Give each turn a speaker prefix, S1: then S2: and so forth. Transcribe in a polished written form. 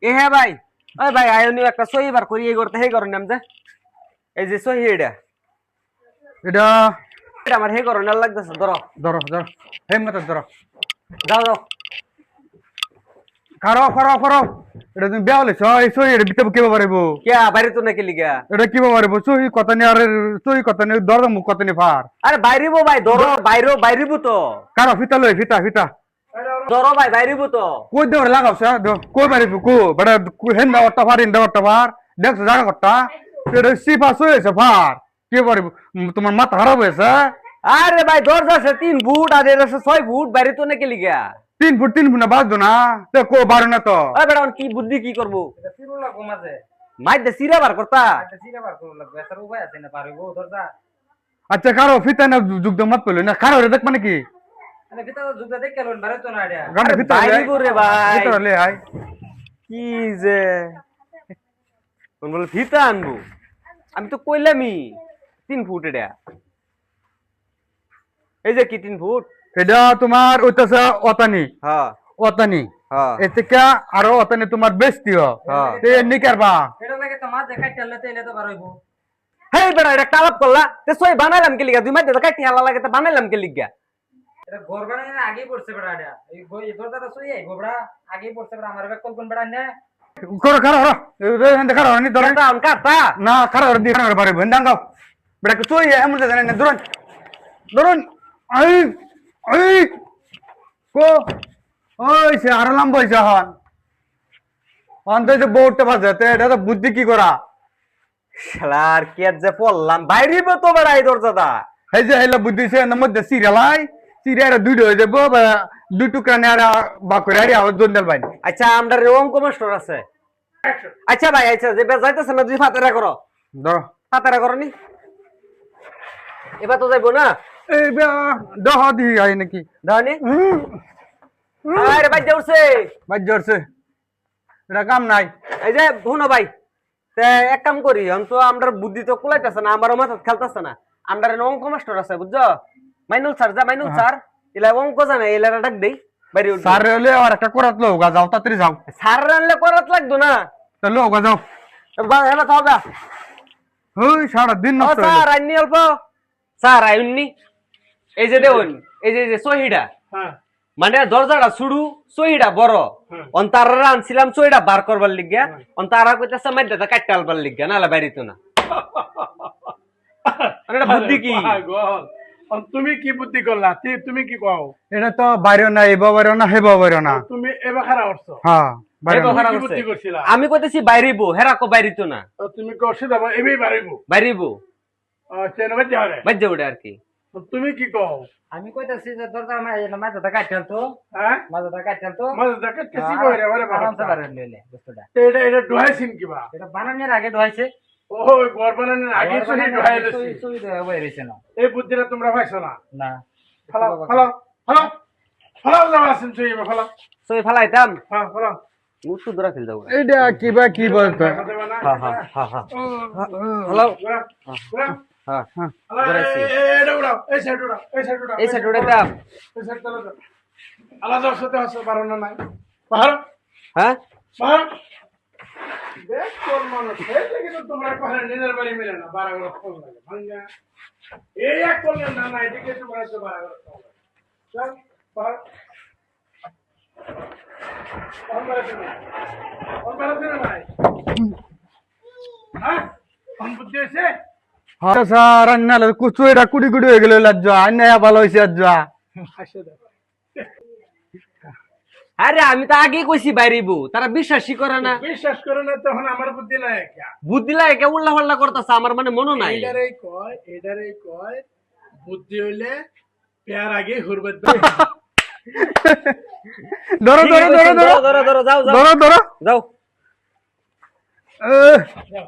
S1: এ হ্যাঁ ভাই, ওই ভাই আয়নি একটা সহি বার করি এই করতে হে করেন নাম যে এই যে সহি এটা
S2: এটা
S1: এটা আমার হে করেন না লাগতেছে ধরো
S2: ধরো ধরো হেম মত ধরো
S1: যাও যাও
S2: খারো খারো খারো এটা তুমি বেওলে সই সই এটা বিতে কি পারবো
S1: কে বাইরে তো নাকি লিগা
S2: এটা কি পারবো সই কত নি আর সই কত নি দরদ মুখ কত নি ফার
S1: আরে বাইরিবো ভাই ধরো বাইরিবো তো
S2: কারো ফিতা লই ফিতা ফিতা
S1: ধরো ভাই বাইরিবো তো
S2: কই দেওয়ার লাগাও সা দো কই পারিবো কো বড় হেন না ওটা ফার ইন্দা ওটা ফার দেখছ জায়গা কটা এটা সিফা সইছে ফার কি পারিবো তোমার মাথা খারাপ হয়েছে
S1: আরে ভাই দরজা সে 3 ফুট আর এটা 6 ফুট বাইরে তো নাকি লিগা
S2: 3 ফুট না বাজো না তে কো বারো না তো
S1: ওই বেটা কি বুদ্ধি কি করব
S3: এটা সিরু লাগবো মাঝে
S1: মাই দে সিরা বার করতা
S3: এটা সিরা বার করব লাগবে এর উপায় আছে না পারবো দরজা
S2: আচ্ছা কারো ফিতা না যুগ মত পেলো না কারো রে দেখ মানে কি
S3: মানে ভিতরে যুগটা দেখে লন বারে তো না এটা
S2: গান্ডা ফিতা
S1: বাইরিবো রে ভাই
S2: ফিতা লে আই
S1: কি যে কোন বলে ফিতা আনবো আমি তো কইলামই 3 ফুট এটা এই যে কি 3 ফুট
S2: এটা তোমার ওইতাছে অতানি
S1: হ্যাঁ
S2: অতানি
S1: হ্যাঁ
S2: এতে কা আরো অতানি তোমার বেস্তিও
S1: হ্যাঁ
S2: তে নিকারবা
S3: এটা লাগে তো মাঝে কাটলে তো এলে তো বার হইবো
S1: হেই বেটা এটা কালাপ করলা তে সই বানাইলাম কে লিগা দুই মাইতে তো কাটি হালা লাগে তে বানাইলাম কে লিগা
S3: এটা ঘর বানাইলে আগেই পড়ছে বড়া এটা এই দরজাটা সই আই গোবড়া আগেই পড়ছে বড়া আমার বেকল কোন বড়া না
S2: করো করো করো এন্ড করো নি ধরে
S1: এটা আন কাটা
S2: না করো দি করো বারে ভেন্দাঙ্গাও বেটা কই তুই এমন জানেন না ধরুন ধরুন আই আই কো ওই সে আর লম্বা হইছে হন অন্তত যে বোর্ডটা বাজাতে এটা তো বুদ্ধি কি করা
S1: শালার কে যে পড়লাম বাইরিবো তো বেটা এই দরজাটা
S2: এই যে হেলা বুদ্ধি সে এর মধ্যে সিরিয়ালাই সিরিয়াল দুই হয়ে যাবো বা দুই টুকরা নেয়ার বাকরে আর আওয়াজ জন্ডাল বাইন
S1: আচ্ছা আমরা অঙ্ক মাস্টার আছে আচ্ছা ভাই আচ্ছা যে যাইতেছে না দুই ফাতেরা করো
S2: ধরো
S1: ফাতেরা করো নি এবার তো যাইবো না
S2: এই দহ দি আই নাকি
S1: দানি আরে ভাই যাউছে
S2: বাজ জোরছে এটা কাম নাই
S1: এই যে শুনো ভাই তে এক কাম করি আমি তো আমরা বুদ্ধি তো কুলাইতেছে না আমারও মাথা খেলতেছে না আমরা অঙ্ক মাস্টার আছে বুঝছো মাইনুল স্যার যা মাইনুল স্যার এলা অঙ্ক জানে এলা ডাক দেই বাইরে উঠবে
S2: স্যার হলে আর একটা করাত লোগা যাও তাড়াতাড়ি যাও
S1: স্যার রানলে করাত লাগতো না
S2: তো লোগা যাও
S1: এবার তো হবে
S2: ওই সারা দিন
S1: ও
S2: নষ্ট হয়ে
S1: স্যার আইনি অল্প স্যার আইনি এই যে দেখুন এই যে সহিটা মানে দরজাটা শুরু সহিটা বড় অন্তারা আনছিলাম সহিটা বার করবার লিগা অন্তারা কইতাছে মাইদাটা কাটতে আলবার লিগা নালে বাইরিতো না এটা বুদ্ধি কি
S4: তুমি কি বুদ্ধি করলা তুমি কি কও
S2: এটা তো বাইরে না এবা বাইরে না হেবা বাইরে না
S4: তুমি এবার খারাপ করছো
S2: হ্যাঁ বাইরে
S1: এবার খারাপ
S4: কি
S1: করছে।
S4: বুদ্ধি করছিলা
S1: আমি কইতেছি বাইরিবো হেরাকো বাইরিতো না
S4: তুমি করছে দাও এবেই বাড়াইবো
S1: বাইরিবো
S4: চেন বাজে হারে
S1: বাজ্যে ওটা আর কি
S4: তুমি কি কও
S3: আমি কইতাছি যে দরজা মাঝে কাটল তো
S4: হ্যাঁ
S3: মাঝে কাটল তো
S4: মাঝে দেখে কেসি কইরে বারে
S3: আরামসে
S4: বারে
S3: বার লইলে বস্তুটা
S4: এটা ডুহাইছিন কিবা
S3: এটা বানানোর আগে ধোয়াইছে
S4: ওই ঘর বানানোর আগে শুনি ডুহাই দিছি
S3: সুই হইছে না
S4: এই বুদ্ধিটা তোমরা পাইছো না
S3: না
S4: ফলাও ফলাও ফলাও ফলাও যাবা আসেন চুই ফলাও
S1: সই ফেলাইতাম
S4: হ্যাঁ ফলাও
S1: উঠু দূরা খেল যাবো
S2: এটা কিবা কি বলতো
S4: দেবা না
S1: হ্যাঁ হ্যাঁ হ্যাঁ হ্যাঁ হ্যালো
S4: ঘোরা, ঘোরা।
S1: হ্যাঁ
S4: আলা, এটা উড়াও এই সাইড উড়াও এই সাইড উড়াও
S1: এই সাইড উঠাইতাম
S4: এই সাইড চলো যাও। আলাদা সাথে আছে বারণ নাই পাহাড়
S1: হ্যাঁ
S4: পাহাড় দেখ কোন মানুষ এই থেকে তো তোমরা পাহাড় নিজের বাড়ি মিলে না 12 ঘর ফল লাগে ভাঙ্গা এই এক করলে না না এদিকে তোমরা তো 12 ঘর ফল লাগে চল পাহাড় কোন বাড়াতে নাই হ্যাঁ কোন বুদ্ধি আছে
S2: হ্যাঁ স্যার আন্নালে কুচু এটা কুড়ি কুড়ি হয়ে গেল লজ্জা আন্না ভালো হইছে লজ্জা
S4: হাসে দাও
S1: আরে আমি তো আগেই কইছি বাইরিবো তারা বিশ্বাসই করে না
S4: বিশ্বাস করে না তখন আমার বুদ্ধি নাই কি
S1: বুদ্ধি লাগে কে উল্লা পাল্লা করতেছে আমার মানে মনে নাই
S4: এটারে কয় বুদ্ধি হইলে পেয়ার আগে হুরবাদ
S2: ধরো ধরো ধরো ধরো
S1: ধরো ধরো যাও যাও
S2: ধরো ধরো
S1: যাও
S2: আহ,
S4: যাও